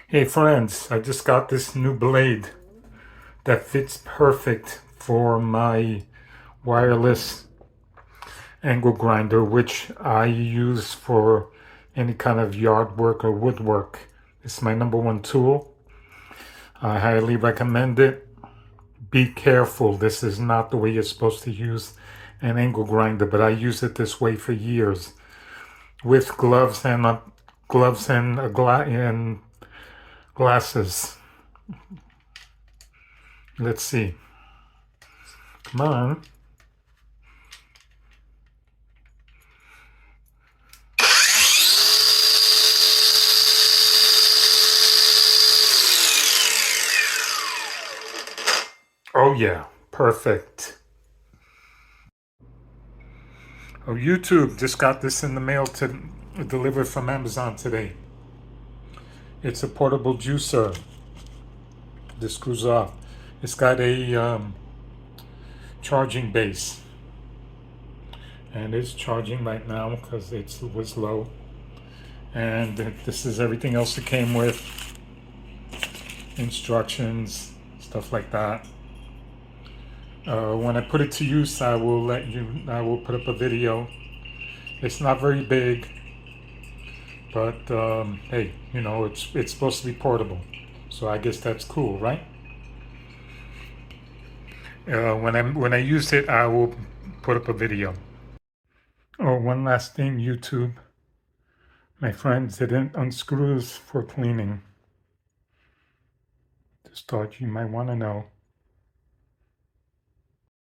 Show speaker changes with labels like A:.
A: Hey friends, I just got this new blade that fits perfect for my wireless angle grinder, which I use for any kind of yard work or woodwork. It's my number one tool. I highly recommend it. Be careful, this is not the way you're supposed to use an angle grinder, but I use it this way for years with gloves and glasses. Let's see. Come on. Oh yeah, perfect. Oh, YouTube just got this in the mail to delivered from Amazon today. It's a portable juicer. This screws off. It's got a charging base, and it's charging right now because it was low. And this is everything else it came with: instructions, stuff like that. When I put it to use, I will put up a video. It's not very big, but hey, it's supposed to be portable, so I guess that's cool, right? When I use it, I will put up a video. Oh, one last thing, YouTube. My friends didn't unscrews for cleaning. Just thought you might want to know.